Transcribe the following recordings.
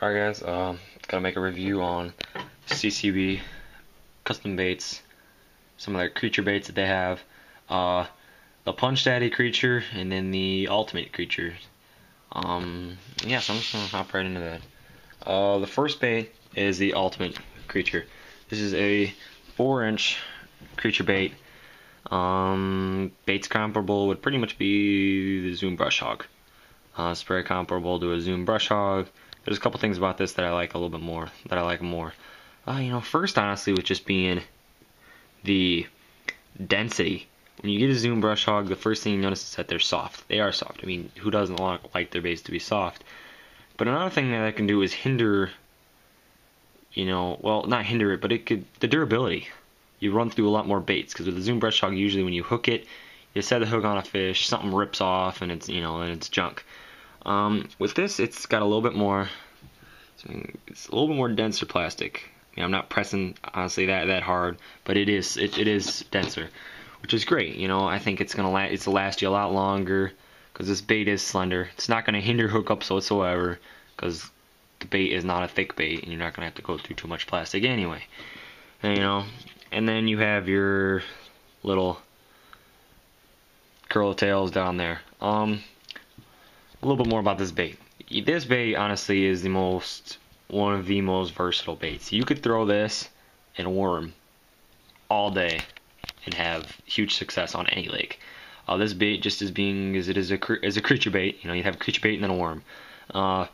Alright guys, gotta make a review on CCB custom baits, some of their creature baits that they have, the Punch Daddy creature, and then the Ultimate creature. Yeah, so I'm just gonna hop right into that. The first bait is the Ultimate creature. This is a 4-inch creature bait. Baits comparable would pretty much be the Zoom Brush Hog. It's very comparable to a Zoom Brush Hog. There's a couple things about this that I like a little bit more, first honestly with just being the density. When you get a Zoom Brush Hog, the first thing you notice is that they're soft. They are soft. I mean, who doesn't like their baits to be soft? But another thing that I can do is hinder, well, not hinder it, but the durability. You run through a lot more baits, because with the Zoom Brush Hog, usually when you hook it, you set the hook on a fish, something rips off, and it's, and it's junk. With this, it's got a little bit more, it's a little bit more denser plastic. I'm not pressing, honestly, that hard, but it is denser, which is great. I think it's gonna last you a lot longer, because this bait is slender. It's not gonna hinder hookups whatsoever, because the bait is not a thick bait, and you're not gonna have to go through too much plastic anyway. And then you have your little curl tails down there. A little bit more about this bait. This bait, honestly, is one of the most versatile baits. You could throw this in a worm all day and have huge success on any lake. This bait, just as it is a creature bait, you have a creature bait and then a worm. But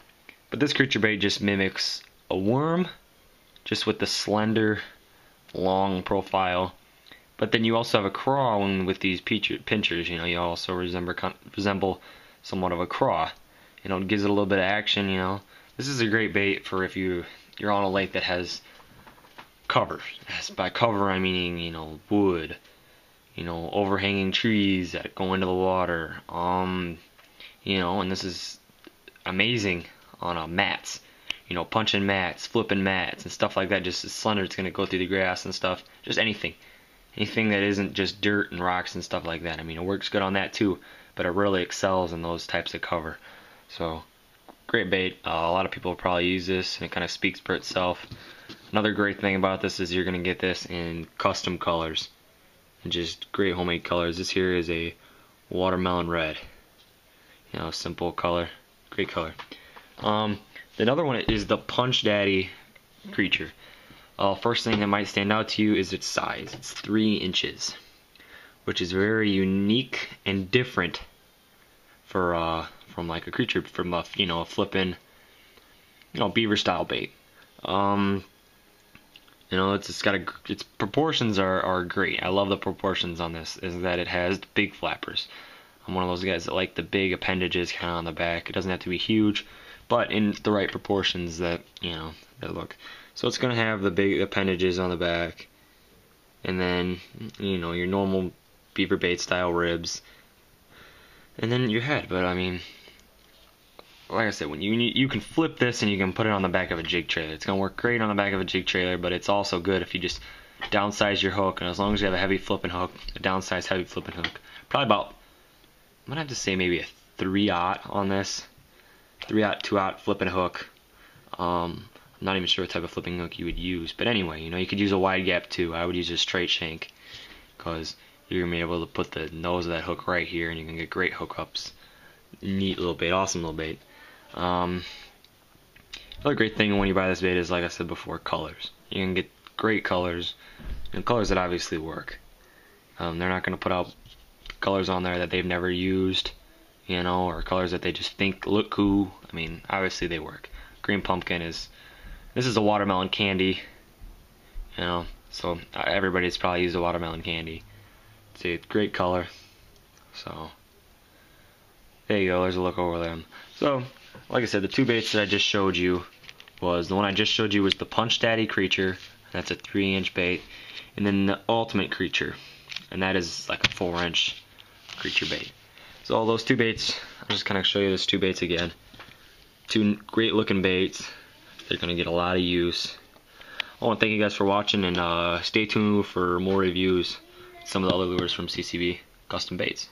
this creature bait just mimics a worm, just with the slender, long profile. But then you also have a craw with these pinchers. You also resemble somewhat of a craw. It gives it a little bit of action. This is a great bait for if you're on a lake that has cover. By cover, I mean wood, overhanging trees that go into the water. And this is amazing on mats. Punching mats, flipping mats, and stuff like that. Just as slender, it's gonna go through the grass and stuff. Just anything that isn't just dirt and rocks and stuff like that. It works good on that too, but it really excels in those types of cover. So, great bait. A lot of people will probably use this, and it kind of speaks for itself. Another great thing about this is you're going to get this in custom colors, and just great homemade colors. This here is a watermelon red. Simple color, great color. The other one is the Punch Daddy creature. First thing that might stand out to you is its size. It's 3 inches, which is very unique and different for from like a creature, from a flippin' beaver style bait. Its proportions are great. I love the proportions on this. Is that it has big flappers. I'm one of those guys that like the big appendages kind of on the back. It doesn't have to be huge, but in the right proportions that that look. So it's gonna have the big appendages on the back, and then your normal beaver bait style ribs, and then your head. But like I said, when you can flip this and you can put it on the back of a jig trailer. It's gonna work great on the back of a jig trailer, but it's also good if you just downsize your hook. And as long as you have a heavy flipping hook, a downsized heavy flipping hook, probably about, I'm gonna have to say maybe a 3/0 on this, 3/0, 2/0 flipping hook. I'm not even sure what type of flipping hook you would use, but anyway, you could use a wide gap too. I would use a straight shank, because you're gonna be able to put the nose of that hook right here, and you can get great hookups. Neat little bait, awesome little bait. Another great thing when you buy this bait is, like I said before, colors. You can get great colors, and colors that obviously work. They're not gonna put out colors on there that they've never used, or colors that they just think look cool. Obviously they work. Green pumpkin this is a watermelon candy, so everybody's probably used a watermelon candy. It's a great color. So there you go, there's a look over them. So, like I said, the 2 baits that I just showed you was, the one I just showed you was the Punch Daddy creature, that's a 3-inch bait, and then the Ultimate creature, and that is like a 4-inch creature bait. So all those 2 baits, I'll just kind of show you those 2 baits again. 2 great looking baits. They're going to get a lot of use. I want to thank you guys for watching, and stay tuned for more reviews, some of the other lures from CCB Custom Baits.